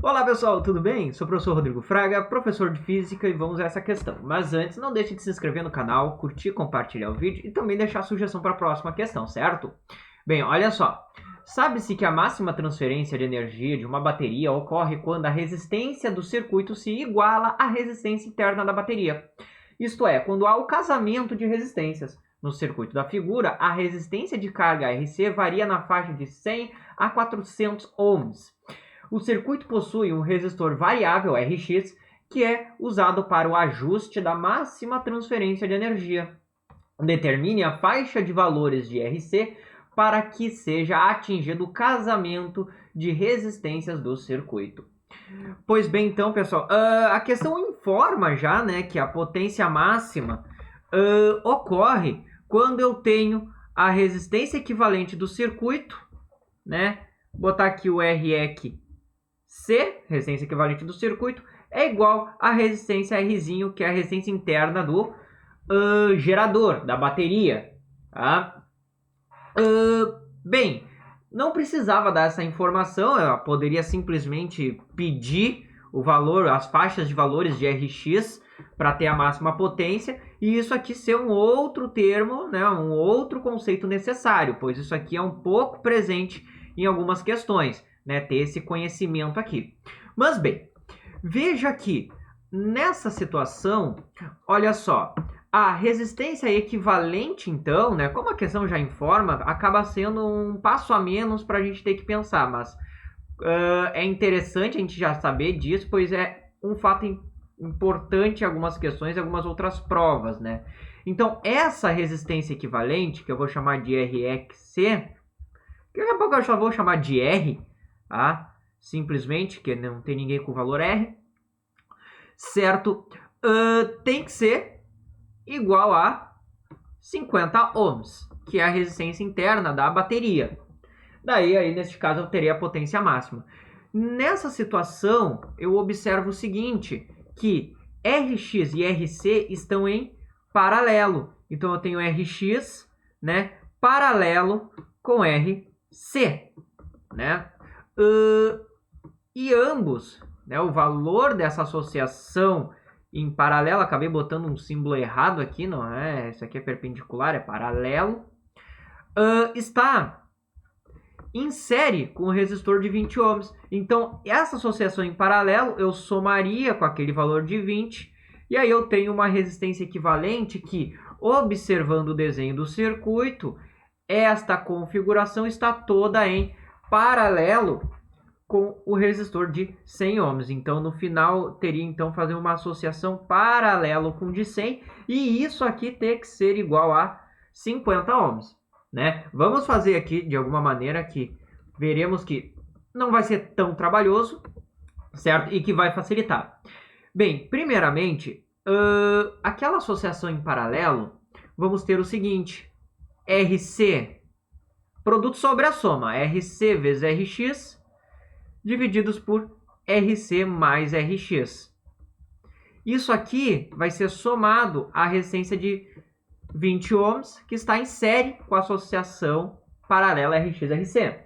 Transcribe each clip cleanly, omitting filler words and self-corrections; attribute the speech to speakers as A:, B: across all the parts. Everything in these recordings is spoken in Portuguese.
A: Olá pessoal, tudo bem? Sou o professor Rodrigo Fraga, professor de Física e vamos a essa questão. Mas antes, não deixe de se inscrever no canal, curtir, compartilhar o vídeo e também deixar a sugestão para a próxima questão, certo? Bem, olha só. Sabe-se que a máxima transferência de energia de uma bateria ocorre quando a resistência do circuito se iguala à resistência interna da bateria. Isto é, quando há o casamento de resistências. No circuito da figura, a resistência de carga RC varia na faixa de 100 a 400 ohms. O circuito possui um resistor variável Rx, que é usado para o ajuste da máxima transferência de energia. Determine a faixa de valores de RC para que seja atingido o casamento de resistências do circuito. Pois bem, então, pessoal, a questão informa já, né, que a potência máxima ocorre quando eu tenho a resistência equivalente do circuito, né? Botar aqui o REC C, resistência equivalente do circuito, é igual à resistência Rzinho, que é a resistência interna do gerador, da bateria. Tá? Bem, não precisava dar essa informação, eu poderia simplesmente pedir o valor, as faixas de valores de Rx para ter a máxima potência, e isso aqui ser um outro termo, né, um outro conceito necessário, pois isso aqui é um pouco presente em algumas questões, né, ter esse conhecimento aqui. Mas bem, veja que nessa situação, olha só, a resistência equivalente, então, né, como a questão já informa, acaba sendo um passo a menos para a gente ter que pensar, mas é interessante a gente já saber disso, pois é um fato importante em algumas questões e algumas outras provas, né? Então, essa resistência equivalente, que eu vou chamar de REC, que daqui a pouco eu já vou chamar de R, tá? Simplesmente, que não tem ninguém com valor R, certo? Tem que ser igual a 50 ohms, que é a resistência interna da bateria. Daí, aí, neste caso, eu teria a potência máxima. Nessa situação, eu observo o seguinte, que Rx e Rc estão em paralelo. Então, eu tenho Rx, né, paralelo com Rc, né? E ambos, né, o valor dessa associação em paralelo, acabei botando um símbolo errado aqui, não é? Isso aqui é perpendicular, é paralelo, está em série com o resistor de 20 ohms. Então, essa associação em paralelo, eu somaria com aquele valor de 20, e aí eu tenho uma resistência equivalente que, observando o desenho do circuito, esta configuração está toda em paralelo com o resistor de 100 ohms. Então, no final, teria então fazer uma associação paralelo com o de 100, e isso aqui tem que ser igual a 50 ohms. Né? Vamos fazer aqui de alguma maneira que veremos que não vai ser tão trabalhoso, certo? E que vai facilitar. Bem, primeiramente, aquela associação em paralelo, vamos ter o seguinte, RC, produto sobre a soma, RC vezes RX, divididos por RC mais RX. Isso aqui vai ser somado à resistência de 20 ohms, que está em série com a associação paralela RX-RC,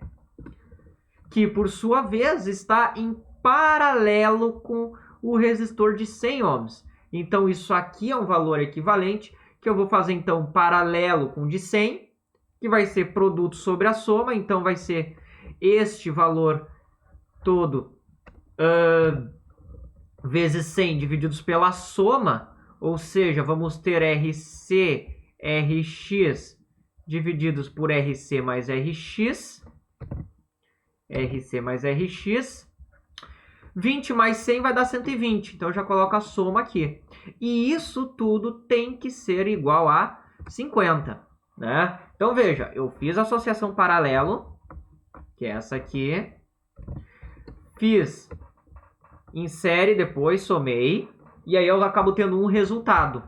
A: que por sua vez está em paralelo com o resistor de 100 ohms. Então isso aqui é um valor equivalente, que eu vou fazer então paralelo com o de 100, que vai ser produto sobre a soma, então vai ser este valor todo vezes 100 divididos pela soma, ou seja, vamos ter RC, Rx divididos por RC mais Rx. RC mais Rx. 20 mais 100 vai dar 120. Então, eu já coloco a soma aqui. E isso tudo tem que ser igual a 50. Né? Então, veja, eu fiz a associação paralelo, que é essa aqui. Fiz em série, depois somei. E aí eu acabo tendo um resultado,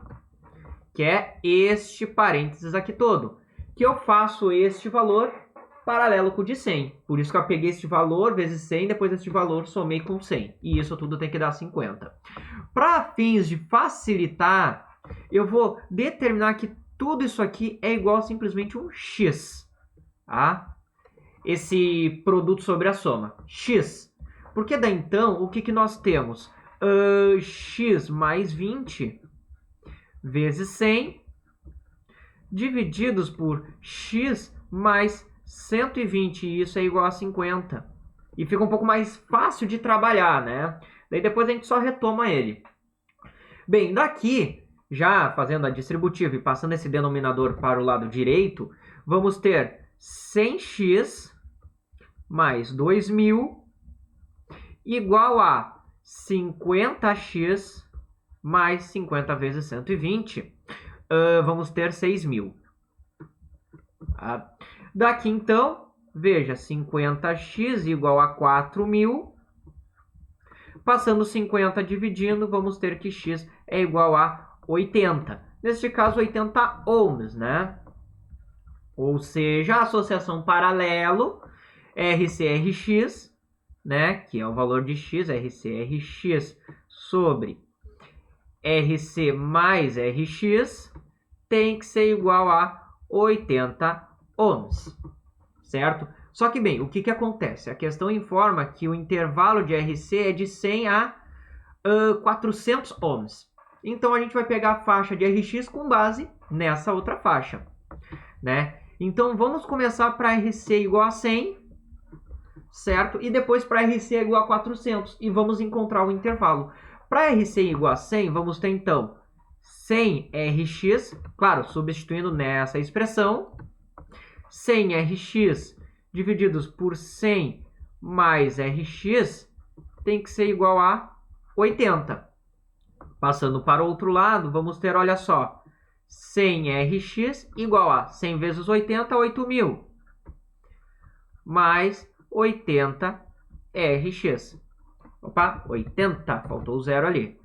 A: que é este parênteses aqui todo, que eu faço este valor paralelo com o de 100. Por isso que eu peguei este valor vezes 100, depois este valor somei com 100. E isso tudo tem que dar 50. Para fins de facilitar, eu vou determinar que tudo isso aqui é igual a simplesmente um x. Tá? Esse produto sobre a soma. X. Porque daí, então, o que nós temos? X mais 20 vezes 100 divididos por x mais 120, e isso é igual a 50. E fica um pouco mais fácil de trabalhar, né? Daí depois a gente só retoma ele. Bem, daqui, já fazendo a distributiva e passando esse denominador para o lado direito, vamos ter 100x mais 2.000 igual a 50x mais 50 vezes 120. Vamos ter 6.000. Daqui, então, veja, 50x igual a 4.000. Passando 50 dividindo, vamos ter que x é igual a 80. Neste caso, 80 ohms, né? Ou seja, a associação paralelo RC/RX, né? Que é o valor de x, RC/RX sobre RC mais RX, tem que ser igual a 80 ohms, certo? Só que, bem, o que acontece? A questão informa que o intervalo de RC é de 100 a 400 ohms. Então, a gente vai pegar a faixa de RX com base nessa outra faixa, né? Então, vamos começar para RC igual a 100, certo? E depois para RC igual a 400. E vamos encontrar o intervalo. Para RC igual a 100, vamos ter, então, 100 RX, claro, substituindo nessa expressão, 100 RX divididos por 100 mais RX tem que ser igual a 80. Passando para o outro lado, vamos ter, olha só, 100 RX igual a 100 vezes 80, 8.000, mais 80 RX. Opa, 80, faltou o zero ali.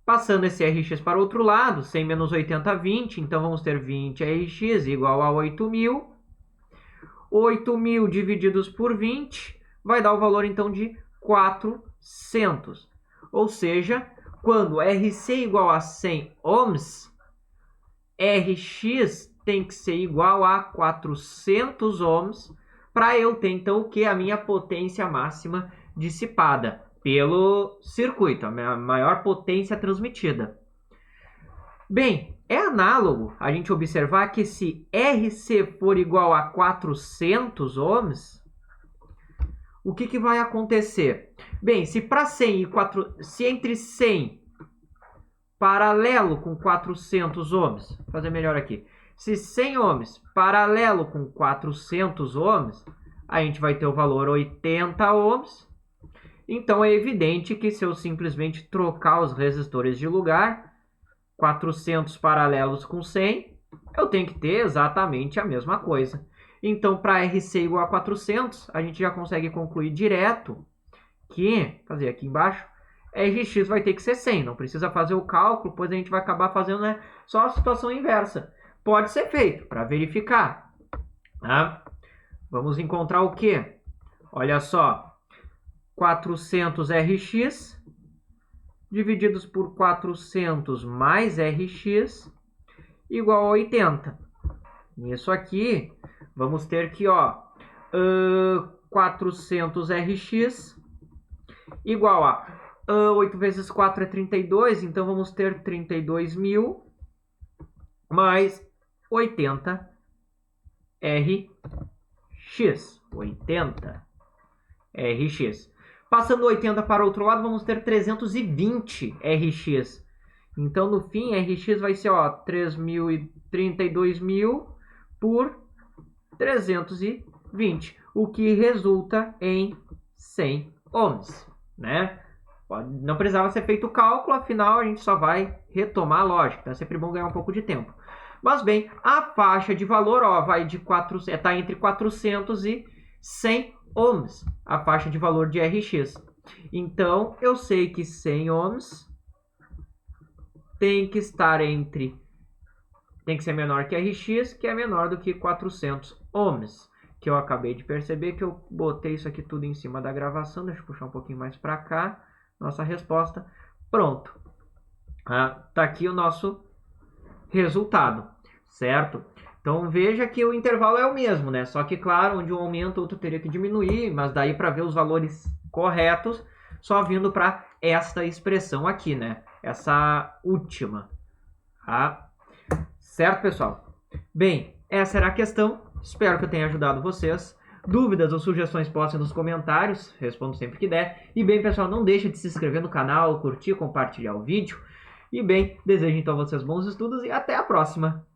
A: Passando esse RX para o outro lado, 100 menos 80, 20, então vamos ter 20 RX igual a 8.000. 8.000 divididos por 20 vai dar o valor, então, de 400. Ou seja, quando RC igual a 100 ohms, RX tem que ser igual a 400 ohms para eu ter, então, o que? A minha potência máxima dissipada pelo circuito, a minha maior potência transmitida. Bem, é análogo a gente observar que se RC for igual a 400 ohms, o que vai acontecer? Bem, se para 100 e 4, se entre 100 paralelo com 400 ohms, vou fazer melhor aqui. Se 100 ohms paralelo com 400 ohms, a gente vai ter o valor 80 ohms. Então, é evidente que se eu simplesmente trocar os resistores de lugar, 400 paralelos com 100, eu tenho que ter exatamente a mesma coisa. Então, para RC igual a 400, a gente já consegue concluir direto que, fazer aqui embaixo, RX vai ter que ser 100. Não precisa fazer o cálculo, pois a gente vai acabar fazendo, né, só a situação inversa. Pode ser feito para verificar. Tá? Vamos encontrar o quê? Olha só. 400 RX divididos por 400 mais RX igual a 80. Nisso aqui, vamos ter que, 400 RX igual a 8 vezes 4 é 32, então vamos ter 32.000 mais 80 RX. 80 RX. Passando 80 para o outro lado, vamos ter 320 RX. Então, no fim, RX vai ser 32.000 por 320, o que resulta em 100 ohms, né? Não precisava ser feito o cálculo, afinal, a gente só vai retomar a lógica. Então, é sempre bom ganhar um pouco de tempo. Mas, bem, a faixa de valor vai de está entre 400 e 100 ohms, a faixa de valor de RX. Então, eu sei que 100 ohms tem que estar tem que ser menor que RX, que é menor do que 400 ohms. Que eu acabei de perceber que eu botei isso aqui tudo em cima da gravação. Deixa eu puxar um pouquinho mais para cá. Nossa resposta. Pronto. Tá aqui o nosso resultado, certo? Então veja que o intervalo é o mesmo, né? Só que, claro, onde um aumenta, outro teria que diminuir, mas daí para ver os valores corretos, só vindo para esta expressão aqui, né? Essa última. Tá? Certo, pessoal? Bem, essa era a questão. Espero que eu tenha ajudado vocês. Dúvidas ou sugestões postem nos comentários, respondo sempre que der. E bem, pessoal, não deixe de se inscrever no canal, curtir, compartilhar o vídeo. E bem, desejo então a vocês bons estudos e até a próxima!